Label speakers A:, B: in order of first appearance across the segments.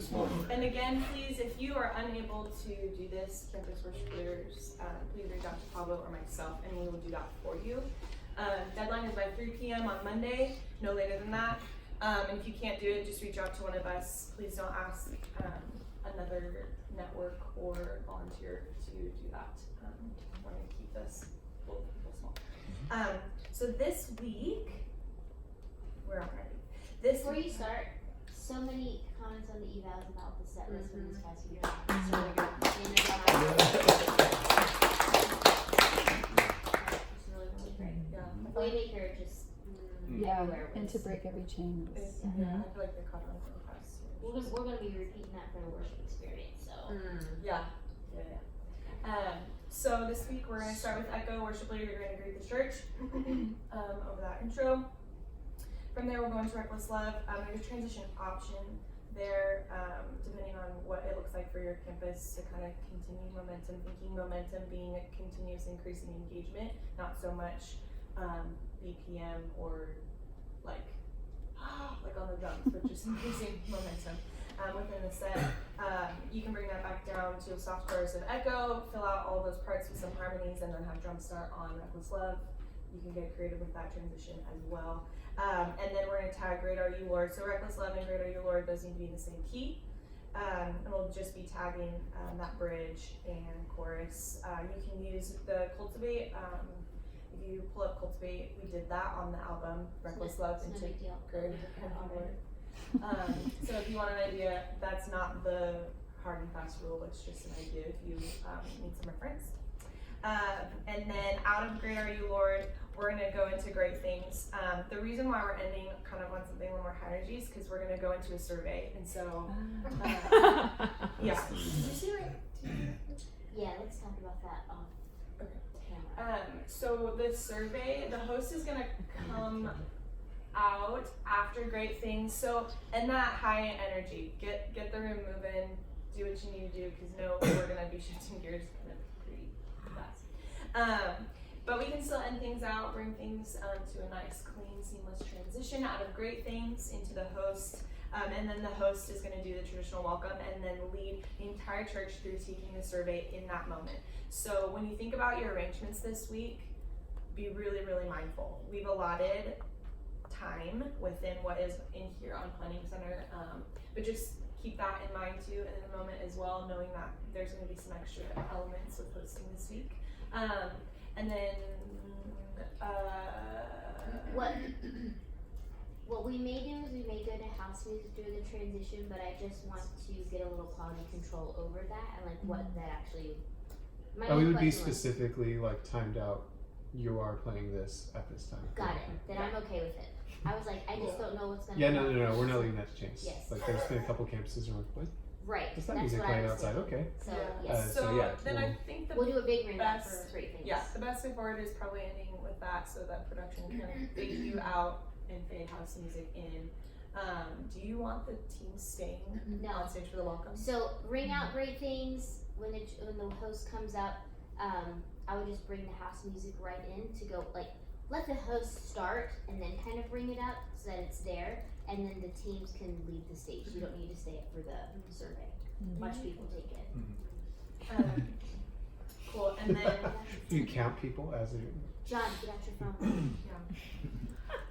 A: this morning.
B: And again, please, if you are unable to do this, campus worship leaders, please reach out to Pablo or myself, and we will do that for you. Deadline is by 3 p.m. on Monday, no later than that. And if you can't do it, just reach out to one of us. Please don't ask another network or volunteer to do that. We're going to keep this little small. So this week, we're already.
C: Before you start, so many comments on the evals about the set list from this past week. It's really good. It's really, really great.
B: Yeah.
C: Waymaker just everywhere.
D: And to break every chain.
B: Yeah, I feel like they caught on for the past
C: We're gonna be repeating that for the worship experience. So
B: Yeah. So this week we're going to start with Echo Worship Leader. You're going to greet the church over that intro. From there, we'll go into Reckless Love. There's a transition option there, depending on what it looks like for your campus to kind of continue momentum. Thinking momentum being a continuous increasing engagement, not so much BPM or like on the drums, but just increasing momentum. Within the set, you can bring that back down to a soft chorus of Echo, fill out all those parts with some harmonies, and then have drum start on Reckless Love. You can get creative with that transition as well. And then we're going to tag Great Are You Lord. So Reckless Love and Great Are You Lord, those need to be in the same key. And we'll just be tagging that bridge and chorus. You can use the Cultivate. If you pull up Cultivate, we did that on the album Reckless Love into Great Are You Lord. So if you want an idea, that's not the hard and fast rule, it's just an idea if you need some reference. And then out of Great Are You Lord, we're going to go into Great Things. The reason why we're ending kind of on something a little more high energy is because we're going to go into a survey. And so, yeah. Did you see it?
C: yeah, let's talk about that off camera.
B: So the survey, the host is going to come out after Great Things. So, and that high energy, get the room moving, do what you need to do, because we're gonna be shifting gears kind of pretty fast. But we can still end things out, bring things to a nice, clean, seamless transition out of Great Things into the host. And then the host is going to do the traditional welcome and then lead the entire church through taking the survey in that moment. So when you think about your arrangements this week, be really, really mindful. We've allotted time within what is in here on Planning Center, but just keep that in mind too in the moment as well, knowing that there's going to be some extra elements with hosting this week. And then
C: what we may do is we may go to house music during the transition, but I just want to get a little quality control over that and like what that actually.
E: We would be specifically like timed out. You are playing this at this time.
C: Got it. Then I'm okay with it. I was like, I just don't know what's gonna.
E: Yeah, no. We're not leaving that to chance.
C: Yes.
E: Like there's been a couple campuses where what?
C: Right.
E: Is that
C: That's
E: music
C: what
E: playing
C: I was
E: outside?
C: thinking.
E: Okay.
C: So
B: yeah.
C: yes.
B: So
E: yeah,
B: then I think the
C: we'll do a big ring up
B: best,
C: for Great Things.
B: Yeah, the best way forward is probably ending with that so that production can fade you out and fade house music in. Do you want the team staying on stage for the welcome?
C: So ring out Great Things when the host comes up. I would just bring the house music right in to go like let the host start and then kind of bring it up so that it's there, and then the teams can leave the stage. You don't need to stay up for the survey. Watch people take it.
B: Cool. And then
E: Do you count people as a?
C: John, get out your phone.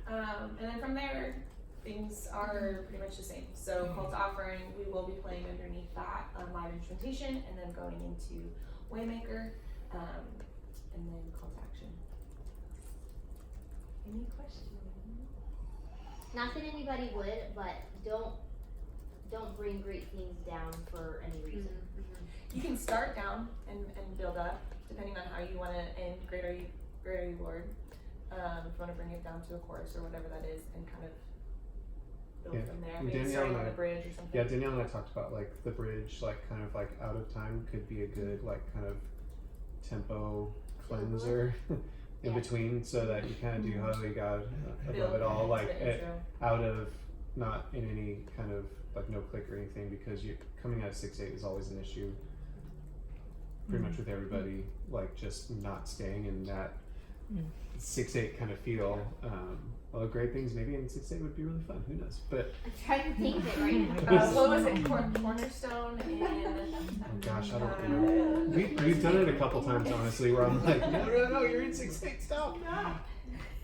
B: And then from there, things are pretty much the same. So call to offering, we will be playing underneath that live instrumentation, and then going into Waymaker, and then call to action. Any questions?
C: Not that anybody would, but don't bring Great Things down for any reason.
B: You can start down and build up, depending on how you want to end Great Are You Lord. If you want to bring it down to a chorus or whatever that is, and kind of build from there. Maybe
E: Danielle
B: starting
E: and
B: on
E: I-
B: the bridge or something.
E: Yeah, Danielle and I talked about like the bridge, like kind of like out of time could be a good like kind of tempo cleanser in between, so that you kind of do Holy God above it all, like out of not in any kind of like no click or anything, because you're coming out of 6/8 is always an issue. Pretty much with everybody, like just not staying in that 6/8 kind of feel. Well, great things maybe in 6-8 would be really fun. Who knows? But
C: I'm trying to think of it right now.
B: What was it? Cornerstone and.
E: oh gosh, I don't remember. We've done it a couple times, honestly, where I'm like, no, you're in 6-8, stop.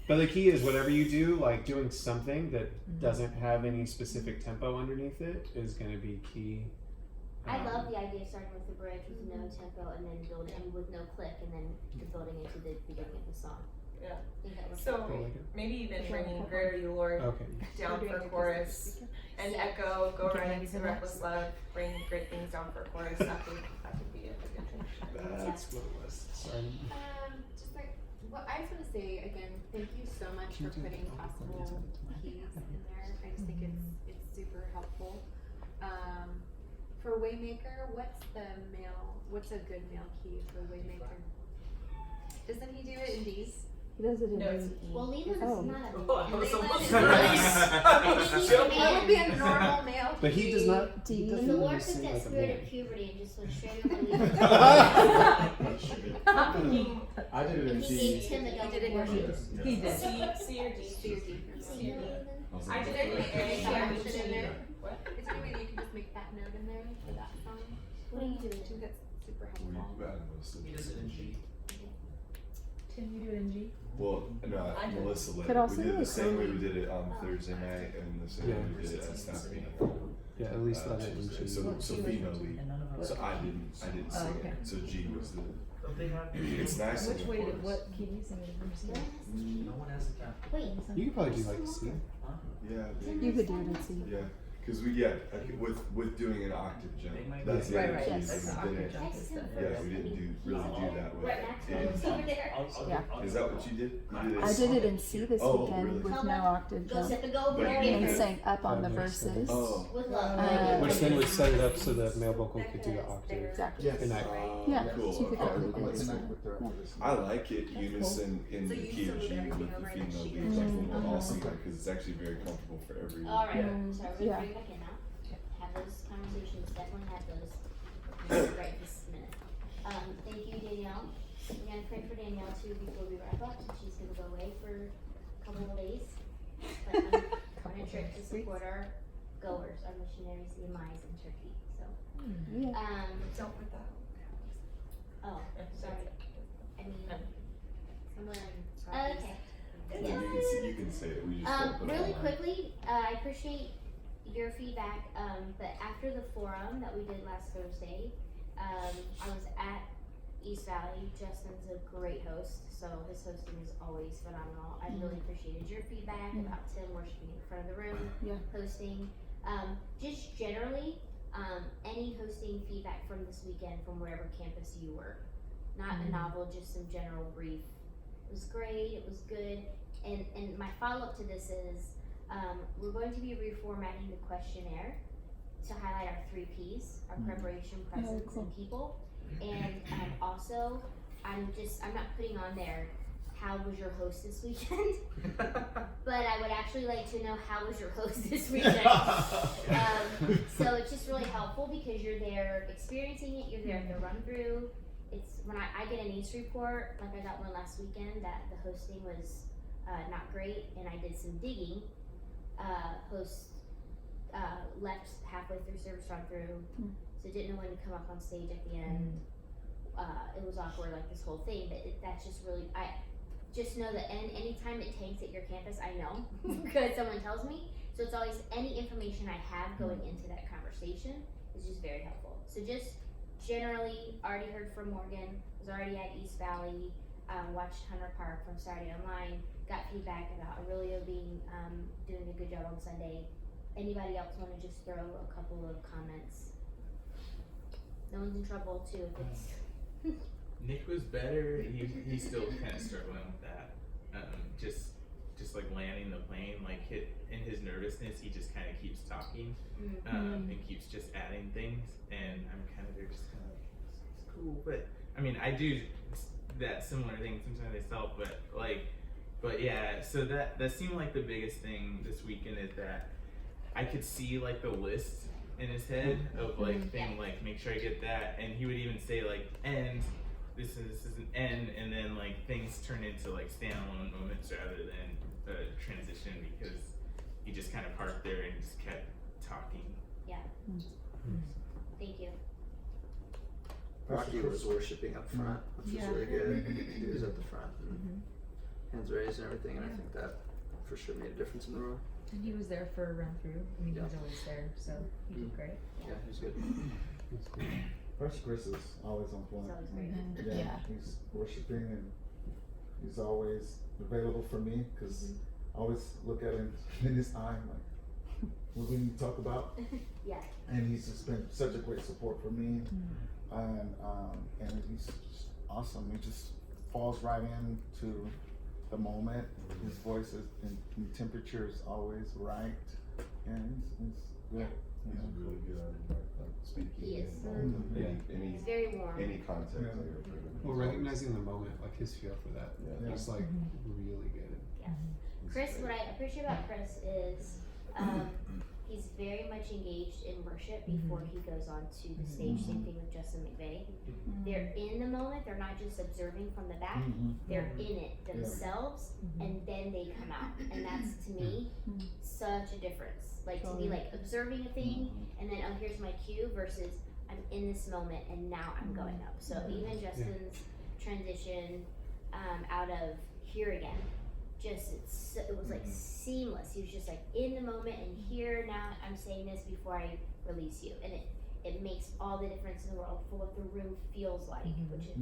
E: But the key is whatever you do, like doing something that doesn't have any specific tempo underneath it is going to be key.
C: I love the idea of starting with the bridge with no tempo and then building with no click and then building into the beginning of the song.
B: Yeah.
C: I think that works.
B: So
E: I like it.
B: maybe even bringing Greater You Lord
E: Okay.
B: down for chorus and Echo go right into Reckless Love, bring Great Things down for chorus. That could be a good transition.
E: That's what it was. Sorry.
A: Just like, well, I just want to say again, thank you so much for putting possible keys in there. I just think it's super helpful. For Waymaker, what's a good male key for Waymaker? Doesn't he do it in D's?
D: He does it in
B: No, it's
D: D.
C: Well, Leland
D: Oh.
C: is not a
A: What would be a normal male
E: But he
A: key?
E: does not. He
D: D.
E: doesn't
C: The
E: really
C: Lord took
E: sing
C: that
E: like a
C: spirit
E: man.
C: of puberty and just went straight over Leland.
F: I did it in
C: And he
F: D.
C: gave Tim the
A: He
C: double
A: did it in
C: portion.
A: D.
D: He did.
B: C or D?
A: C or D.
C: See you, Leland?
B: I did
A: Is there any way
B: it
A: you can put it in
B: in
A: there?
B: What?
A: Is there any way that you can just make that note in there for that song?
C: What are you doing?
A: I think that's super
F: We
A: helpful.
F: added most of
G: He does it in G.
D: Tim, you do it in G?
F: Well, no,
B: I did.
F: Melissa led
D: Could
F: it.
D: also
F: We did
D: do
F: the
D: a
F: same way we
D: Chloe.
F: did it on Thursday night and the same way we did it at staff meeting.
E: Yeah, at least let it in
F: Tuesday.
E: G.
F: So female lead.
G: And none of us.
F: So I didn't
D: Oh,
F: sing
D: okay.
F: it. So G was the.
G: But they have.
F: It's nice in
D: Which
F: the
D: way,
F: chorus.
D: what key do you sing it
G: No one has the cap.
C: Wait,
E: You could probably do like C.
G: Huh?
F: Yeah,
D: You could do it in C.
F: yeah. Because with doing an octave jump,
G: They might
F: that's
G: be-
F: the
D: Right,
F: other
D: right,
F: key.
D: yes.
F: is
D: That's
F: we
D: the
F: didn't-
D: octave jump is the.
F: Yeah, we didn't really do that with.
C: right, Maxwell's
F: in-
C: over there.
D: Yeah.
F: Is that what you did? You did it
D: I did it in C this
F: Oh,
D: weekend
F: really?
D: with
C: Hold
D: no
C: on.
D: octave
C: Go
D: jump
C: set the go
F: But
C: break
F: you
D: and
F: did-
D: sang up on the
E: That makes sense.
D: verses.
F: Oh.
C: with love.
E: Which then would set it up so that male vocal could do the octave.
D: Exactly.
E: And that,
D: Yeah,
F: Cool.
D: so you could
F: Okay.
D: definitely do it.
F: I like it unison in
A: So
F: the
A: you
F: key of
A: still
F: G
A: move
F: with
A: everything
F: the
A: over and then
F: female
A: she
F: lead,
A: goes
F: like
A: to
F: when we're all
D: Mhm.
F: singing, because it's actually very comfortable for everyone.
C: All right,
D: Yeah.
C: so we're
D: Yeah.
C: bring it back in now. Have those conversations. Definitely have those right this minute. Thank you, Danielle. We're gonna pray for Danielle too before we wrap up. She's gonna go away for a couple of days. But on a trip to support our goers, our missionaries, the Amais in Turkey. So,
D: Yeah.
B: Don't put that.
C: oh, sorry. I mean, somewhere in. Okay.
F: Yeah, you can say it. We just don't put it
C: Really
F: online.
C: quickly, I appreciate your feedback, but after the forum that we did last Thursday, I was at East Valley. Justin's a great host, so his hosting is always phenomenal. I really appreciated your feedback about Tim worshiping in front of the room,
D: Yeah.
C: hosting. Just generally, any hosting feedback from this weekend from wherever campus you were. Not a novel, just some general brief. It was great, it was good. And my follow-up to this is, we're going to be reformatting the questionnaire to highlight our 3 Ps, our preparation, presence,
D: cool.
C: and people. And also, I'm not putting on there, how was your host this weekend? But I would actually like to know, how was your host this weekend? So it's just really helpful because you're there experiencing it, you're there at the run through. It's when I get a news report, like I got one last weekend, that the hosting was not great, and I did some digging. Host left halfway through service run through, so didn't know when to come up on stage at the end. It was awkward, like this whole thing, but that's just really, I just know that anytime it tanks at your campus, I know because someone tells me. So it's always any information I have going into that conversation is just very helpful. So just generally, already heard from Morgan, was already at East Valley, watched Hunter Park from Saturday Online, got feedback about Aurelio being doing a good job on Sunday. Anybody else want to just throw a couple of comments? No one's in trouble too if it's
H: Nick was better. He's still kind of struggling with that. Just like landing the plane, like in his nervousness, he just kind of keeps talking and keeps just adding things. And I'm kind of there, just kind of like, it's cool. But I mean, I do that similar thing sometimes myself. But yeah. So that seemed like the biggest thing this weekend is that I could see like the list in his head of like thing, like make sure I get that, and he would even say like, and this is an end, and then like things turn into like standalone moments rather than the transition because he just kind of parked there and just kept talking.
C: Thank you.
I: Rocky was worshiping up front, which was really good. He was at the front, and hands raised and everything, and I think that for sure made a difference in the room.
J: And he was there for a run through. I mean,
I: Yeah.
J: he was always there, so he did great.
I: Yeah, he was good.
K: Pastor Chris is always on
C: It's
K: point.
C: always great.
K: Yeah, he's worshiping and he's always available for me because I always look at him in his eye like, what do we need to talk about?
C: Yeah.
K: And he's just been such a great support for me, and he's just awesome. He just falls right into the moment. His voice is and temperature is always right, and he's good.
F: He's really good on like speaking.
C: He is.
F: Any
C: He's very warm.
F: any context
K: Yeah.
F: I ever put him in.
E: Well, recognizing the moment, like his feel for that,
F: Yeah.
E: is like really good.
F: He's
C: Chris,
F: great.
C: what I appreciate about Chris is he's very much engaged in worship before he goes on to the stage. Same thing with Justin McVeigh. They're in the moment, they're not just observing from the back, they're in it themselves and then they come out. And that's to me such a difference. Like to me, like observing a thing and then, oh, here's my cue versus I'm in this moment and now I'm going up. So even Justin's transition out of Here Again, it was like seamless. He was just like in the moment and here now I'm saying this before I release you, and it makes all the difference in the world for what the room feels like, which is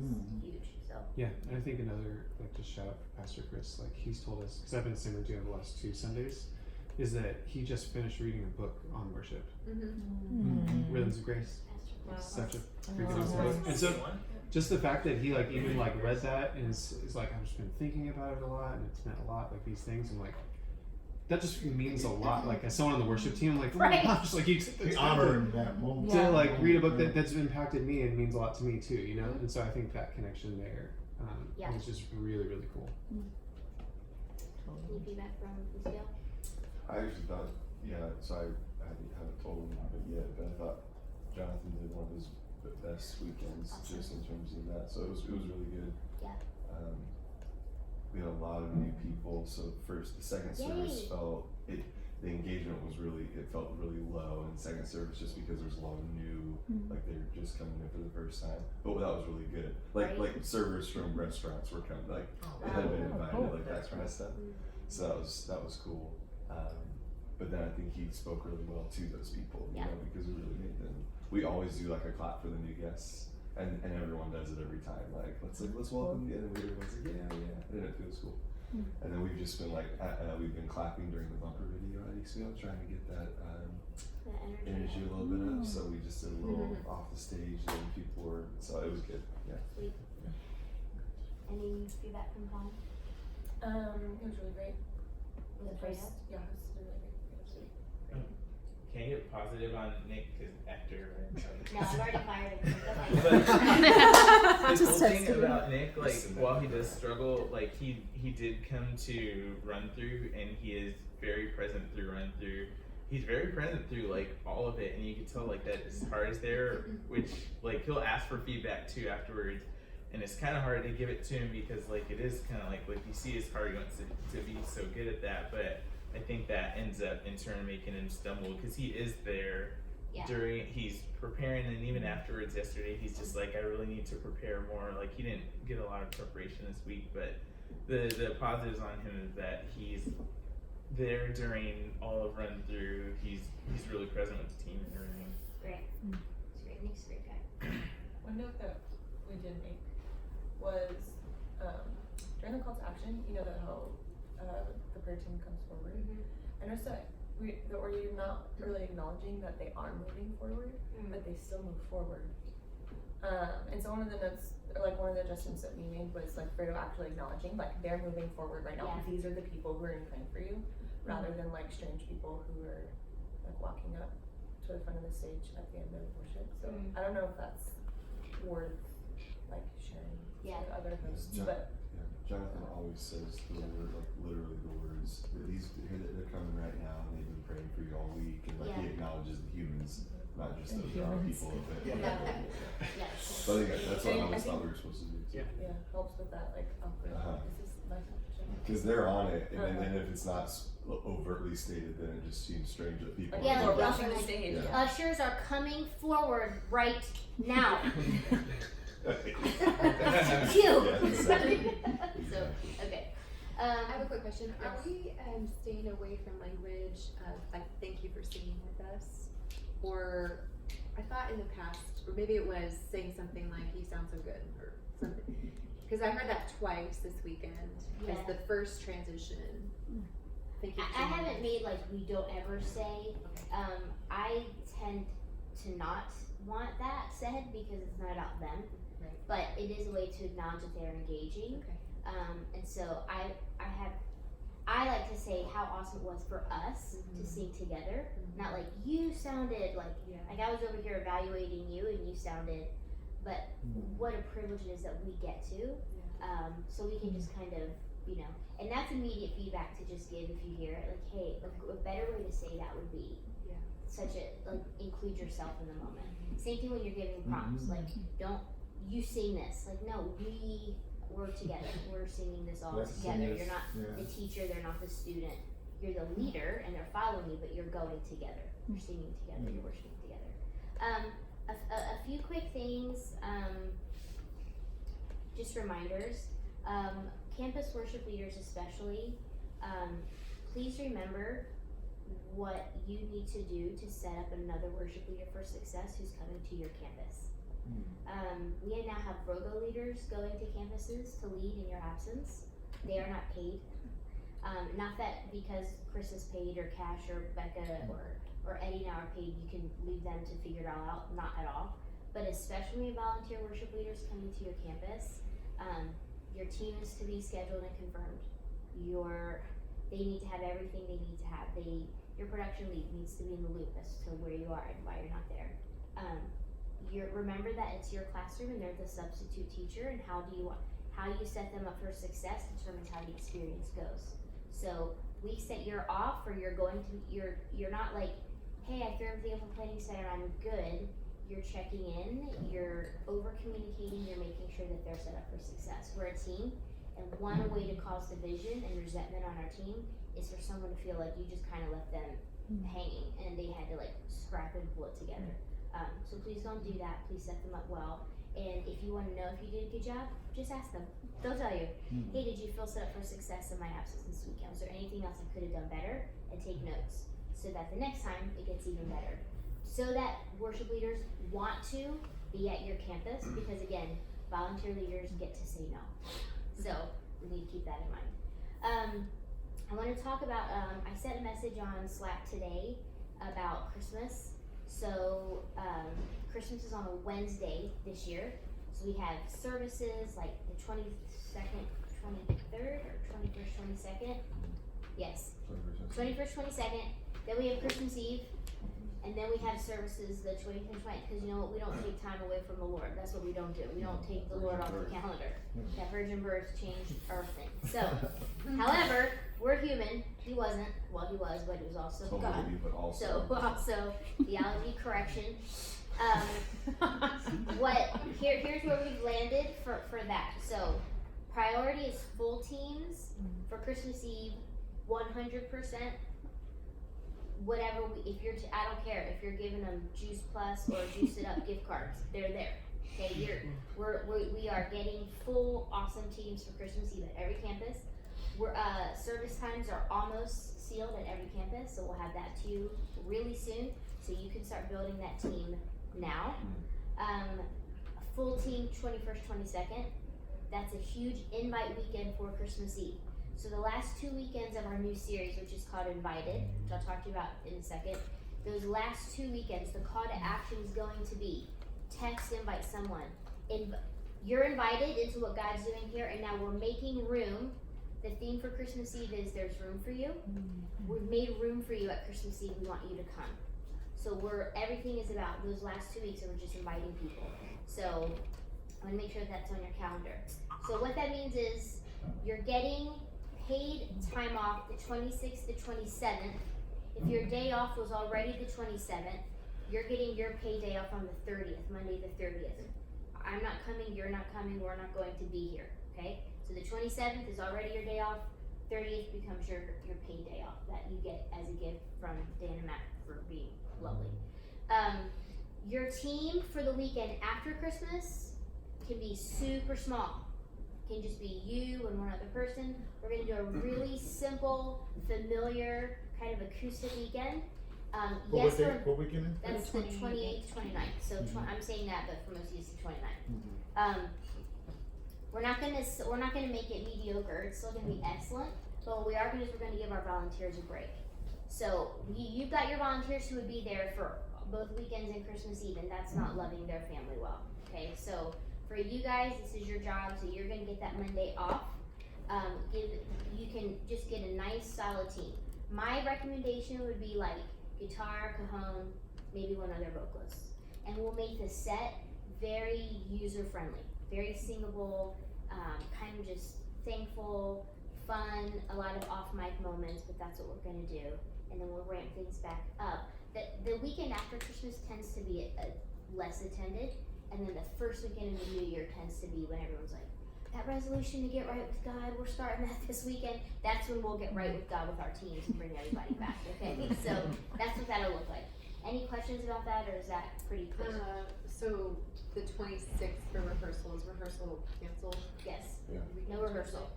C: huge. So
E: Yeah, and I think another, like, just shout out for Pastor Chris, like, he's told us, because I've been singing to him the last 2 Sundays, is that he just finished reading a book on worship, Rhythms of Grace.
C: Pastor Chris.
E: Such a freaking awesome book. And so, just the fact that he, like, even, like, read that and is like, I've just been thinking about it a lot, and it's meant a lot, like, these things, and, like, that just means a lot, like, as someone on the worship team, I'm like, oh my
C: Right.
E: gosh, like, you took the
K: The
E: time
K: honor in that moment.
E: to like read a book that's impacted me and means a lot to me too, you know? And so I think that connection there
C: Yeah.
E: is just really, really cool.
C: Any feedback from Lucille?
F: I actually thought, so I haven't told him about it yet, but I thought Jonathan did one of his best weekends
C: Awesome.
F: just in terms of that. So it was really good.
C: Yeah.
F: We had a lot of new people. So the second service
C: Yay.
F: the engagement was felt really low in second service just because there's a lot of new, like they're just coming in for the first time. But that was really good. Like
C: Right.
F: servers from restaurants were coming, like they had been invited, like that kind of stuff. So that was cool. But then I think he spoke really well to those people, you know, because it really made them. We always do like a clap for the new guests, and everyone does it every time. Like let's welcome you, and then everyone's like yeah, and it feels cool. And then we've just been like we've been clapping during the bumper video at ECO, trying to get that
C: The
F: energy a little bit up. So we just did a little off the stage, and people were it was good. Yeah.
C: Sweet. Any feedback from Colin?
B: It was really great.
C: Was it
B: First-
C: Fredo?
B: Yeah, it was really great. It was sweet.
H: Can I get positive on Nick because after?
C: No, I've already fired him.
H: The
D: Just
H: cool thing
D: texted him.
H: about Nick, like while he does struggle, like he did come to run through, and he is very present through run through. He's very present through like all of it, and you can tell like that his heart is there. Which like he'll ask for feedback too afterwards, and it's kind of hard to give it to him because like it is kind of like you see his heart, he wants to be so good at that, but I think that ends up in turn making him stumble because he is there.
C: Yeah.
H: He's preparing, and even afterwards yesterday he's just like, I really need to prepare more. Like he didn't get a lot of preparation this week, but the positives on him is that he's there during all of run through. He's really present with the team and everything.
C: Great. It's great. Nick's a great guy.
B: One note that we did make was during the call to action, you know that how the prayer team comes forward. I noticed that we're not really acknowledging that they are moving forward, but they still move forward. And so one of the notes, or like one of the adjustments that we made was like Fredo actually acknowledging like they're moving forward right now.
C: Yeah.
B: These are the people who are in praying for you, rather than like strange people who are like walking up to the front of the stage at the end of worship. So I don't know if that's worth like sharing with other hosts, but.
F: Jonathan always says the word, like literally the words. They're coming right now, and they've been praying for you all week, and like he acknowledges the humans not just the draw people of it.
C: Yes.
F: But I think that's what I always thought we were supposed to do too.
B: Yeah, helps with that, like, this is my temperature.
F: Because they're on it, and then if it's not overtly stated, then it just seems strange that people.
C: Yeah,
B: Or
C: like the
B: rushing the
C: usher-
B: stage.
F: Yeah.
C: Ushers are coming forward right now.
F: Yeah,
C: Cue.
F: exactly.
C: So, okay.
A: I have a quick question. Are we staying away from language of like "thank you for singing with us," or I thought in the past, or maybe it was saying something like "you sound so good" or something. Because I heard that twice this weekend as
C: Yeah.
A: the first transition. Thank you. For
C: I
A: singing
C: haven't made like we don't ever say. I tend to not want that said because it's not about them.
A: Right.
C: But it is a way to acknowledge that they're engaging.
A: Okay.
C: And so I like to say how awesome it was for us to sing together. Not like you sounded like I was over here evaluating you and you sounded, but what a privilege it is that we get to. So we can just kind of, and that's immediate feedback to just give if you hear it. Like, hey, a better way to say that would be include yourself in the moment. Same thing when you're giving prompts. Like, don't you sing this. Like, no, we're together. We're singing this all
K: Let's sing
C: together.
K: this,
C: You're not the teacher, they're not the student. You're the leader and they're following you, but you're going together. You're singing together, you're worshiping together. A few quick things, just reminders. Campus worship leaders especially, please remember what you need to do to set up another worship leader for success who's coming to your campus. We now have Rogo leaders going to campuses to lead in your absence. They are not paid. Not that because Chris is paid or Cash or Becca or Eddie now are paid, you can leave them to figure it all out. Not at all. But especially volunteer worship leaders coming to your campus, your team is to be scheduled and confirmed. They need to have everything they need to have. Your production lead needs to be in the loop as to where you are and why you're not there. Remember that it's your classroom and they're the substitute teacher, and how you set them up for success determines how the experience goes. So weeks that you're off or you're not like, hey, I threw everything up on planning center, I'm good. You're checking in, you're over communicating, you're making sure that they're set up for success. We're a team, and one way to cause division and resentment on our team is for someone to feel like you just kind of left them hanging and they had to like scrap and pull it together. So please don't do that. Please set them up well. And if you want to know if you did a good job, just ask them. They'll tell you, hey, did you feel set up for success in my absence this weekend? Was there anything else I could have done better? And take notes so that the next time it gets even better. So that worship leaders want to be at your campus, because again, volunteer leaders get to say no. So we need to keep that in mind. I want to talk about, I sent a message on Slack today about Christmas. So Christmas is on a Wednesday this year. So we have services like the 22nd, 23rd, or 21st, 22nd. Yes, 21st, 22nd. Then we have Christmas Eve. And then we have services the 20th and 20th, because you know what, we don't take time away from the Lord. That's what we don't do. We don't take the Lord off the calendar. That virgin birth changed everything. So, however, we're human. He wasn't. Well, he was, but he was also
F: Totally,
C: God.
F: but also.
C: So, also, theology correction. Here's where we've landed for that. So, priority is full teams for Christmas Eve, 100%. Whatever, I don't care if you're giving them Juice Plus or Juice It Up gift cards, they're there. Okay, we are getting full awesome teams for Christmas Eve at every campus. Service times are almost sealed at every campus, so we'll have that to you really soon. So you can start building that team now. Full team 21st, 22nd. That's a huge invite weekend for Christmas Eve. So the last 2 weekends of our new series, which is called Invited, which I'll talk to you about in a second, those last 2 weekends, the call to action is going to be text, invite someone. You're invited into what God's doing here, and now we're making room. The theme for Christmas Eve is there's room for you. We've made room for you at Christmas Eve. We want you to come. So everything is about those last 2 weeks, and we're just inviting people. So I'm gonna make sure that's on your calendar. So what that means is you're getting paid time off the 26th to 27th. If your day off was already the 27th, you're getting your pay day off on the 30th, Monday the 30th. I'm not coming, you're not coming, we're not going to be here, okay? So the 27th is already your day off, 30th becomes your paid day off that you get as a gift from Dan and Matt for being lovely. Your team for the weekend after Christmas can be super small. Can just be you and one other person. We're gonna do a really simple, familiar, kind of acoustic weekend.
K: What
C: Yes,
K: weekend? What weekend is that?
C: that's the 28th, 29th. So I'm saying that, but for most of you, it's the 29th. We're not gonna make it mediocre. It's still gonna be excellent. But what we are gonna do is we're gonna give our volunteers a break. So you've got your volunteers who would be there for both weekends and Christmas Eve, and that's not loving their family well. Okay, so for you guys, this is your job. So you're gonna get that Monday off. You can just get a nice solid team. My recommendation would be like guitar, cajon, maybe one other vocalist, and we'll make the set very user friendly, very singable, kind of just thankful, fun, a lot of off mic moments, but that's what we're gonna do, and then we'll ramp things back up. The weekend after Christmas tends to be less attended, and then the first weekend of the new year tends to be when everyone's like, that resolution to get right with God, we're starting that this weekend. That's when we'll get right with God with our teams and bring everybody back, okay? So that's what that'll look like. Any questions about that, or is that pretty clear?
A: So the 26th for rehearsals canceled?
C: Yes,
F: Yeah.
C: no rehearsal.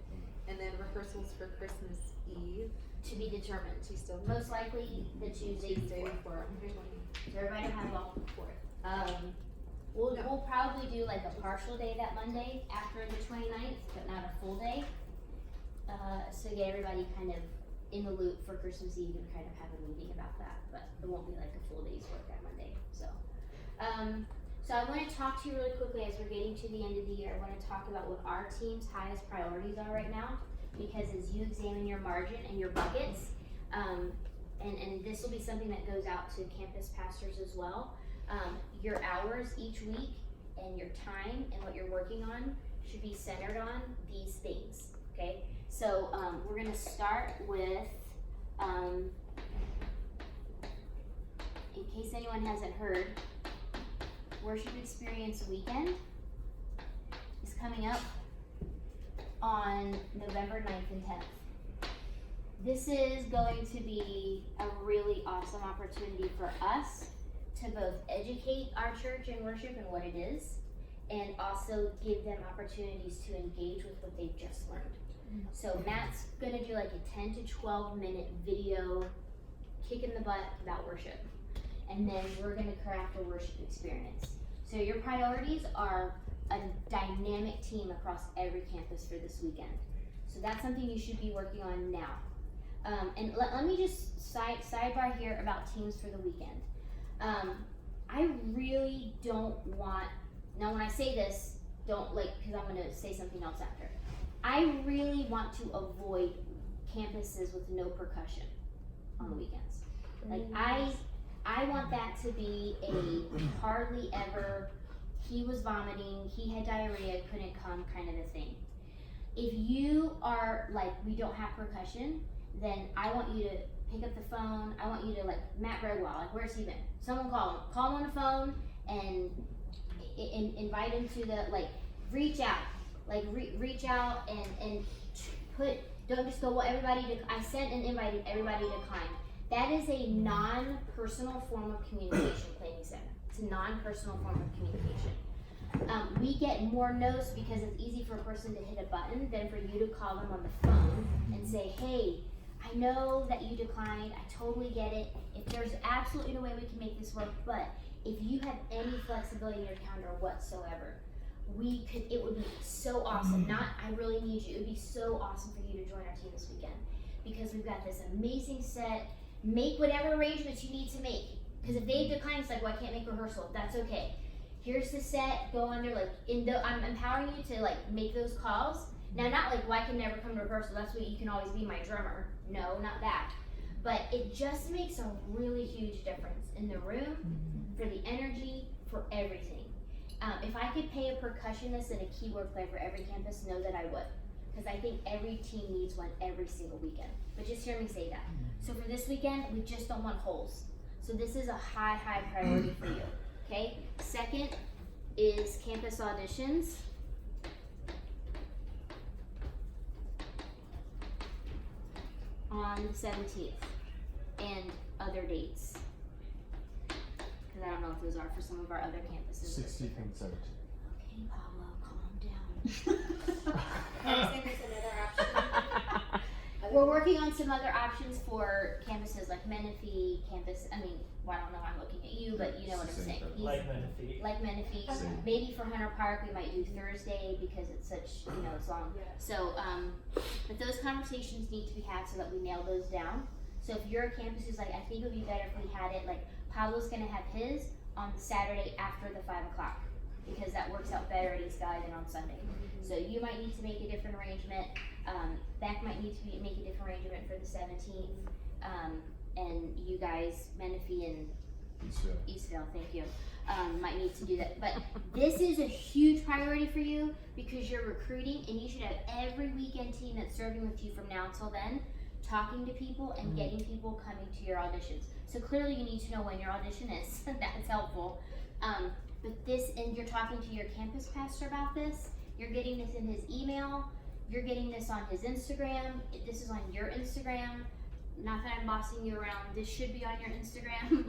A: And then rehearsals for Christmas Eve,
C: To be determined.
A: to still
C: Most likely the Tuesday
A: Tuesday
C: before.
A: before.
C: So everybody has off before. We'll probably do like a partial day that Monday after the 29th, but not a full day. So get everybody kind of in the loop for Christmas Eve and kind of have a meeting about that, but it won't be like a full day's work that Monday, so. So I wanna talk to you really quickly as we're getting to the end of the year. I wanna talk about what our team's highest priorities are right now, because as you examine your margin and your buckets, and this will be something that goes out to campus pastors as well. Your hours each week and your time and what you're working on should be centered on these things, okay? So we're gonna start with, in case anyone hasn't heard, Worship Experience Weekend is coming up on November 9th and 10th. This is going to be a really awesome opportunity for us to both educate our church and worship and what it is, and also give them opportunities to engage with what they've just learned. So Matt's gonna do like a 10 to 12 minute video, kick in the butt about worship. And then we're gonna craft a worship experience. So your priorities are a dynamic team across every campus for this weekend. So that's something you should be working on now. And let me just sidebar here about teams for the weekend. I really don't want, now when I say this, don't like, cause I'm gonna say something else after. I really want to avoid campuses with no percussion on the weekends. Like I want that to be a hardly ever, he was vomiting, he had diarrhea, couldn't come kind of a thing. If you are like, we don't have percussion, then I want you to pick up the phone. I want you to like, Matt Bregwell, like where's he been? Someone call him. Call him on the phone and invite him to the, like, reach out. Like reach out and put, don't just go, well everybody, I sent an invite and everybody declined. That is a non-personal form of communication, Planning Center. It's a non-personal form of communication. We get more no's because it's easy for a person to hit a button than for you to call them on the phone and say, hey, I know that you declined, I totally get it. If there's absolutely no way we can make this work, but if you have any flexibility in your calendar whatsoever, it would be so awesome. Not, I really need you. It would be so awesome for you to join our team this weekend because we've got this amazing set. Make whatever arrangements you need to make. Because if they decline, it's like, well, I can't make rehearsal. That's okay. Here's the set. Go under, like, I'm empowering you to, like, make those calls. Now, not like, well, I can never come to rehearsal. That's what you can always be my drummer. No, not that. But it just makes a really huge difference in the room, for the energy, for everything. If I could pay a percussionist and a keyboard player for every campus, know that I would. Because I think every team needs one every single weekend. But just hear me say that. So for this weekend, we just don't want holes. So this is a high priority for you. Okay. Second is campus auditions. On the 17th and other dates. Because I don't know if those are for some of our other campuses.
D: 16th and 17th.
C: Okay, Pablo, calm down.
A: Can I say there's another option?
C: We're working on some other options for campuses like Menifee campus. I mean, well, I don't know why I'm looking at you, but you know what I'm
F: Same
C: saying.
F: thing.
H: Like Menifee.
C: Like Menifee.
F: Same.
C: Maybe for Hunter Park, we might do Thursday because it's such, it's long.
A: Yeah.
C: So, but those conversations need to be had so that we nail those down. So if your campus is like, I think it would be better if we had it, like Pablo's gonna have his on Saturday after the 5 o'clock because that works out better at East Valley than on Sunday. So you might need to make a different arrangement. Beck might need to make a different arrangement for the 17th. And you guys, Menifee and Eastville, thank you, might need to do that. But this is a huge priority for you because you're recruiting and you should have every weekend team that's serving with you from now until then, talking to people and getting people coming to your auditions. So clearly you need to know when your audition is. That's helpful. But this, and you're talking to your campus pastor about this, you're getting this in his email, you're getting this on his Instagram, this is on your Instagram. Not that I'm bossing you around, this should be on your Instagram.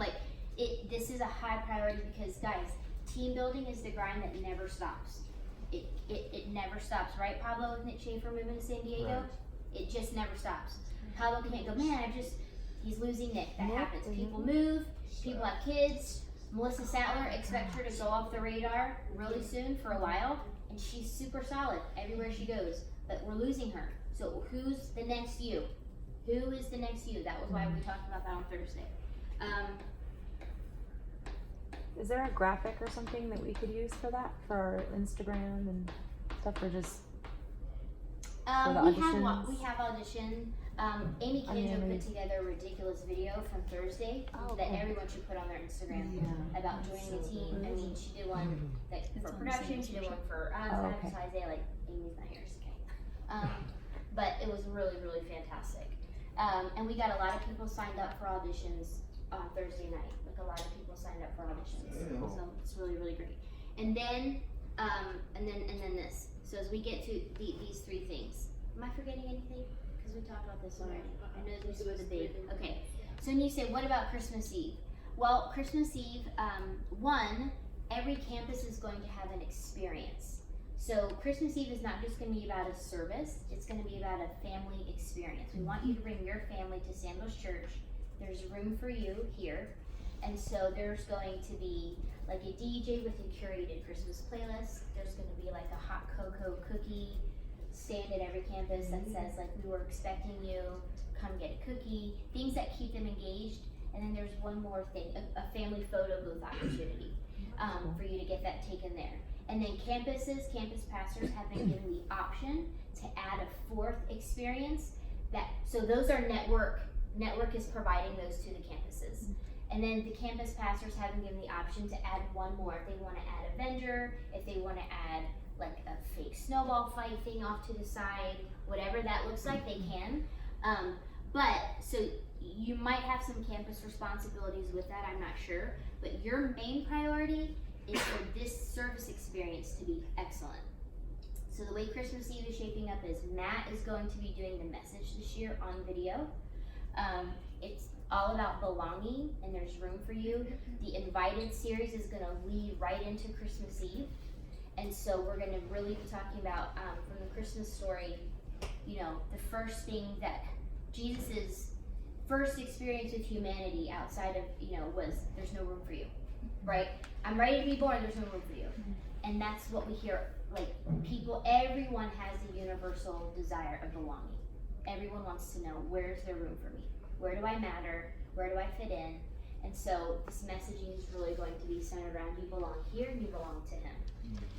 C: This is a high priority because guys, team building is the grind that never stops. It never stops, right, Pablo, with Nick Schaefer moving to San Diego?
D: Right.
C: It just never stops. Pablo can't go, man, he's losing Nick. That
D: Nope.
C: happens. People move, people have kids. Melissa Sattler, expect her to go off the radar really soon for a while, and she's super solid everywhere she goes, but we're losing her. So who's the next you? Who is the next you? That was why we talked about that on Thursday.
J: Is there a graphic or something that we could use for that, for our Instagram and stuff, or just for the auditions?
C: We have audition. Amy Kenjo put together a ridiculous video from Thursday that everyone should put on their Instagram about joining a team. I mean, she did one for production, she did one for Isaiah, like Amy's not here, it's okay. But it was really, really fantastic. And we got a lot of people signed up for auditions on Thursday night. Like a lot of people signed up for auditions. So it's really, really great. And then this. So as we get to these three things, am I forgetting anything? Because we talked about this already. I know this was a big. Okay. So when you say, what about Christmas Eve? Well, Christmas Eve, every campus is going to have an experience. So Christmas Eve is not just going to be about a service, it's going to be about a family experience. We want you to bring your family to Sandals Church. There's room for you here. And so there's going to be like a DJ with a curated Christmas playlist. There's going to be like a hot cocoa cookie stand at every campus that says like, we were expecting you, come get a cookie, things that keep them engaged. And then there's one more thing, a family photo booth opportunity for you to get that taken there. And then campus pastors have been given the option to add a fourth experience. So those are network is providing those to the campuses. And then the campus pastors have been given the option to add one more. If they want to add a vendor, if they want to add like a fake snowball fight thing off to the side, whatever that looks like, they can. But so you might have some campus responsibilities with that, I'm not sure. But your main priority is for this service experience to be excellent. So the way Christmas Eve is shaping up is Matt is going to be doing the message this year on video. It's all about belonging and there's room for you. The Invited series is going to lead right into Christmas Eve. And so we're going to really be talking about from the Christmas story, the first thing that Jesus's first experience with humanity outside of, was there's no room for you, right? I'm ready to be born, there's no room for you. And that's what we hear, like everyone has a universal desire of belonging. Everyone wants to know, where's there room for me? Where do I matter? Where do I fit in? And so this messaging is really going to be centered around you belong here and you belong to him.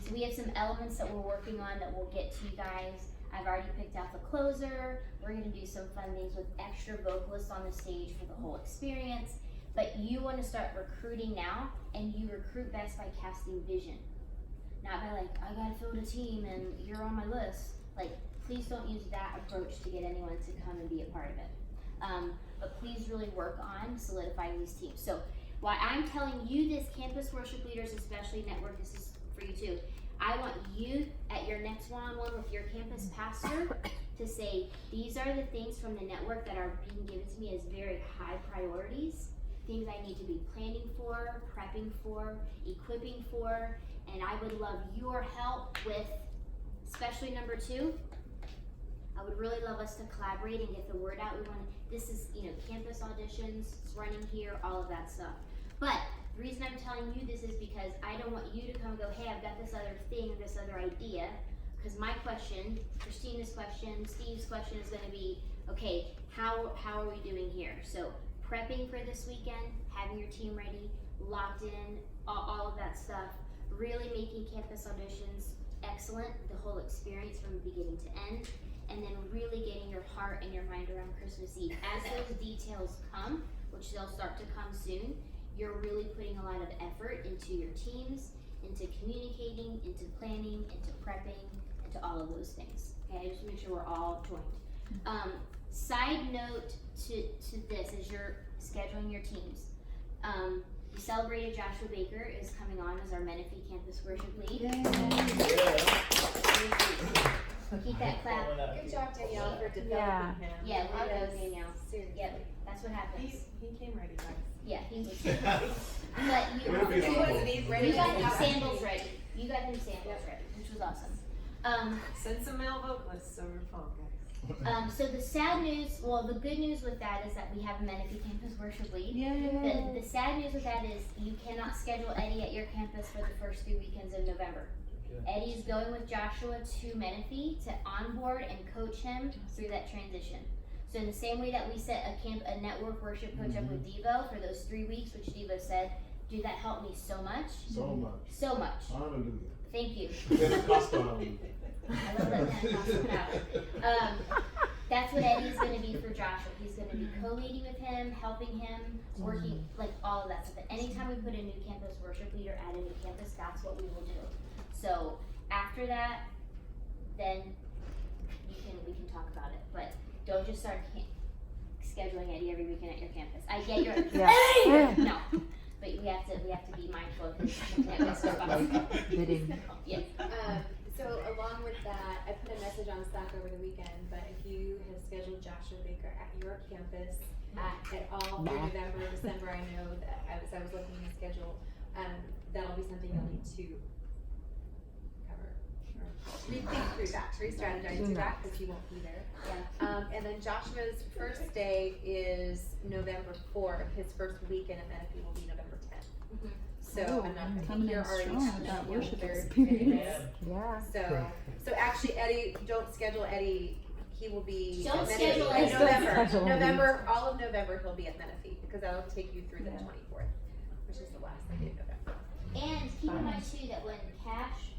C: So we have some elements that we're working on that we'll get to you guys. I've already picked out the closer. We're going to do some fun things with extra vocalists on the stage for the whole experience. But you want to start recruiting now, and you recruit best by casting vision. Not by like, I got to fill a team and you're on my list. Like, please don't use that approach to get anyone to come and be a part of it. but please really work on solidifying these teams. So why I'm telling you this, campus worship leaders, especially network, this is for you too. I want you at your next one-on-one with your campus pastor to say, these are the things from the network that are being given to me as very high priorities, things I need to be planning for, prepping for, equipping for, and I would love your help with, especially number 2. I would really love us to collaborate and get the word out. This is, campus auditions, it's running here, all of that stuff. But the reason I'm telling you this is because I don't want you to come and go, hey, I've got this other thing, this other idea. Because my question, Christina's question, Steve's question is going to be, okay, how are we doing here? So prepping for this weekend, having your team ready, locked in, all of that stuff, really making campus auditions excellent, the whole experience from beginning to end, and then really getting your heart and your mind around Christmas Eve. As those details come, which they'll start to come soon, you're really putting a lot of effort into your teams, into communicating, into planning, into prepping, into all of those things. Okay, just make sure we're all joined. Side note to this, as you're scheduling your teams, we celebrated Joshua Baker is coming on as our Menifee Campus Worship Lead. Keep that clap.
A: Good job, Danielle, for developing
J: Yeah.
A: him.
C: Yeah, way to go, Danielle.
A: Seriously.
C: Yep, that's what happens.
A: He came ready, guys.
C: Yeah, he was. But you,
F: Menifee's
A: He wasn't, he's ready.
C: you got
A: to
C: him
A: go.
C: sandals ready. You got him sandals ready, which was awesome.
A: Send some male vocalists over the phone, guys.
C: So the sad news, well, the good news with that is that we have Menifee Campus Worship Lead. The sad news with that is you cannot schedule Eddie at your campus for the first 3 weekends of November. Eddie is going with Joshua to Menifee to onboard and coach him through that transition. So in the same way that we set a network worship coach up with Devo for those 3 weeks, which Devo said, dude, that helped me so much.
K: So much.
C: So much.
K: Hallelujah.
C: Thank you.
K: Pentecostal.
C: I love that Pentecostal crowd. That's what Eddie's going to be for Joshua. He's going to be co-leading with him, helping him, working, like all of that stuff. And anytime we put a new campus worship leader at a new campus, that's what we will do. So after that, then we can talk about it. But don't just start scheduling Eddie every weekend at your campus. I get your
J: Yeah.
C: no, but we have to be mindful of his campus responsibility. Yes.
A: So along with that, I put a message on Slack over the weekend, but if you have scheduled Joshua Baker at your campus at all through November, December, I know that I was looking at the schedule, that'll be something you'll need to cover. Or rethink through that, re-strategize through that, because he won't be there.
C: Yeah.
A: And then Joshua's first day is November 4th. His first weekend at Menifee will be November 10th.
C: Mhm.
A: So
D: Oh,
A: I'm not, I
D: coming
A: think you're
D: in
A: already
D: strong with that
A: you know,
D: worship
A: very
D: experience.
J: Yeah.
A: So actually, Eddie, don't schedule Eddie. He will be
C: Don't
A: at
C: schedule
A: Menifee in
C: Eddie.
A: November.
J: Don't schedule Eddie.
A: November, all of November, he'll be at Menifee because that'll take you through the
J: Yeah.
A: 24th, which is the last Sunday of November.
C: And keep in mind too that when Cash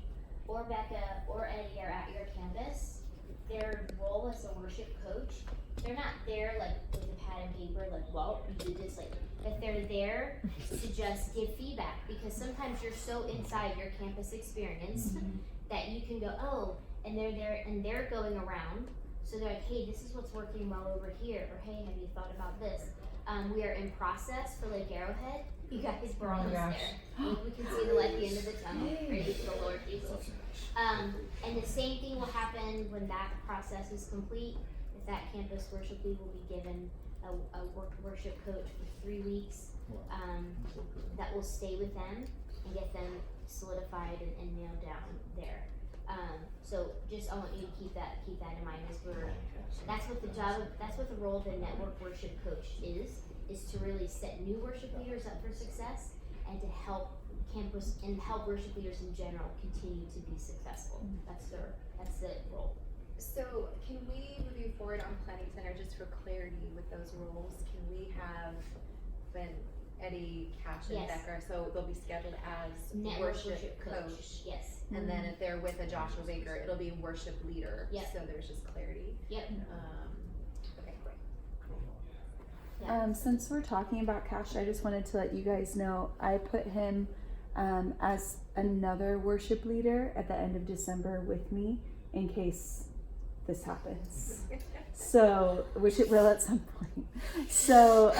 C: or Becca or Eddie are at your campus, their role as a worship coach, they're not there like with a pad and paper, like, well, you did this, like, but they're there to just give feedback because sometimes you're so inside your campus experience that you can go, oh, and they're there and they're going around. So they're like, hey, this is what's working well over here, or hey, have you thought about this? We are in process for Lake Arrowhead. You guys were almost there. We can see the light at the end of the tunnel. Praise the Lord Jesus. And the same thing will happen when that process is complete. If that campus worship lead will be given a worship coach for 3 weeks that will stay with them and get them solidified and nailed down there. So just I want you to keep that in mind as that's what the role of the network worship coach is to really set new worship leaders up for success and to help campus and help worship leaders in general continue to be successful. That's the role.
A: So can we move forward on Planning Center just for clarity with those roles? Can we have when Eddie, Cash, and
C: Yes.
A: Becker, so they'll be scheduled as
C: Network
A: worship coach.
C: Yes.
A: And then if they're with a Joshua Baker, it'll be worship leader.
C: Yep.
A: So there's just clarity.
C: Yep.
A: Okay, great.
D: Since we're talking about Cash, I just wanted to let you guys know I put him as another worship leader at the end of December with me in case this happens. So, which it will at some point. So,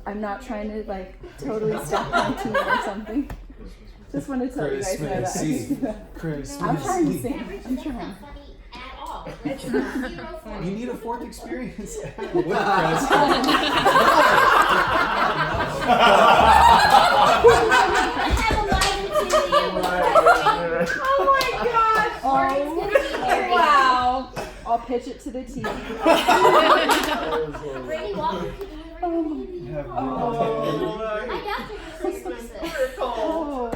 D: I'm not trying to like totally stop my team or something. Just wanted to let you guys know that. I'm trying to sing. I'm trying.
C: Not funny at all. That's zero funny.
E: You need a fourth experience.
D: Wow. I'll pitch it to the team.
C: Brady Walker could deliver
E: Oh.
C: My doctor just says
D: Oh.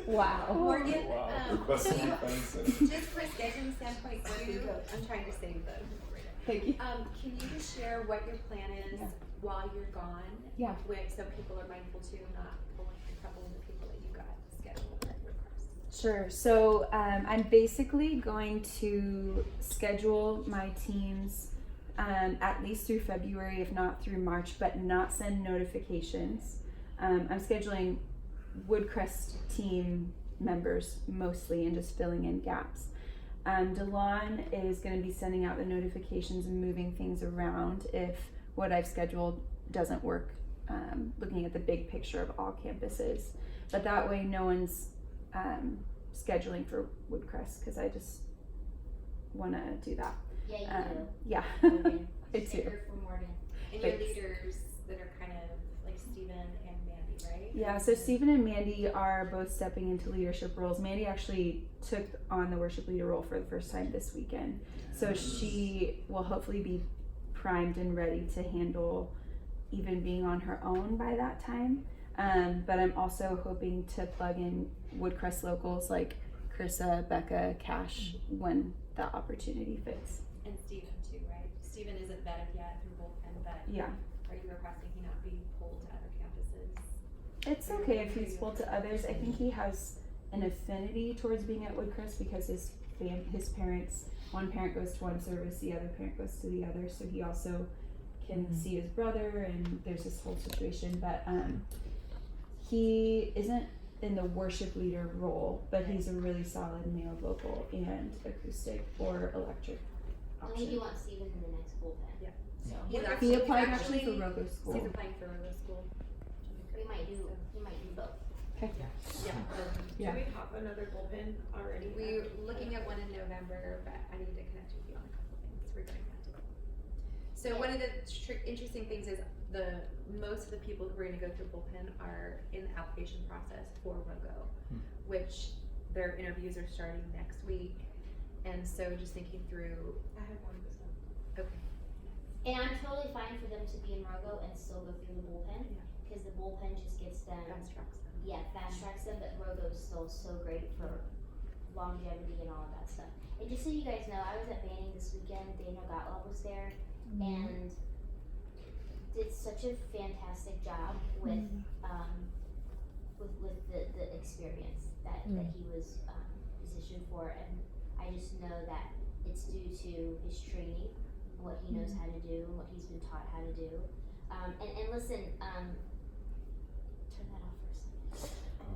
D: Wow.
A: Morgan,
F: Requesting
A: so
F: funds.
A: just for scheduling standpoint too, I'm trying to save them.
D: Thank you.
A: Can you just share what your plan is
D: Yeah.
A: while you're gone?
D: Yeah.
A: So people are mindful too, not pulling a couple of the people that you got scheduled at your course.
D: Sure. So I'm basically going to schedule my teams at least through February, if not through March, but not send notifications. I'm scheduling Woodcrest team members mostly and just filling in gaps. Delon is going to be sending out the notifications and moving things around if what I've scheduled doesn't work, looking at the big picture of all campuses. But that way no one's scheduling for Woodcrest because I just want to do that.
C: Yeah, you do.
D: Yeah,
C: Morgan.
D: I
C: Just
D: do.
C: take her for Morgan.
A: And your
D: Thanks.
A: leaders that are kind of like Steven and Mandy, right?
D: Yeah, so Stephen and Mandy are both stepping into leadership roles. Mandy actually took on the worship leader role for the first time this weekend. So she will hopefully be primed and ready to handle even being on her own by that time. But I'm also hoping to plug in Woodcrest locals like Carissa, Becca, Cash when that opportunity fits.
A: And Steven too, right? Steven isn't vetted yet through Bullpen, but
D: Yeah.
A: are you requesting he not be pulled to other campuses?
D: It's okay if he's pulled to others. I think he has an affinity towards being at Woodcrest because his parents, one parent goes to one service, the other parent goes to the other, so he also can see his brother and there's this whole situation. But he isn't in the worship leader role, but he's a really solid male vocal and acoustic or electric
C: And we do
D: option.
C: want Steven in the next bullpen.
A: Yeah.
C: So
D: He applied actually for Rogo
A: He's
D: School.
A: applying for Rogo School.
C: we might do both.
A: Yeah.
D: Yeah.
L: Do we have another bullpen already?
A: We're looking at one in November, but I need to connect with you on a couple things regarding that too. So one of the interesting things is most of the people who are going to go through bullpen are in the application process for Rogo, which their interviews are starting next week. And so just thinking through.
L: I have one of them.
A: Okay.
C: And I'm totally fine for them to be in Rogo and still go through the bullpen because the bullpen just gets them.
A: Fast tracks them.
C: Yeah, fast tracks them, but Rogo is still so great for longevity and all of that stuff. And just so you guys know, I was at Banning this weekend. Daniel Gottlob was there and did such a fantastic job with the experience that he was positioned for, and I just know that it's due to his training, what he knows how to do, and what he's been taught how to do. And listen,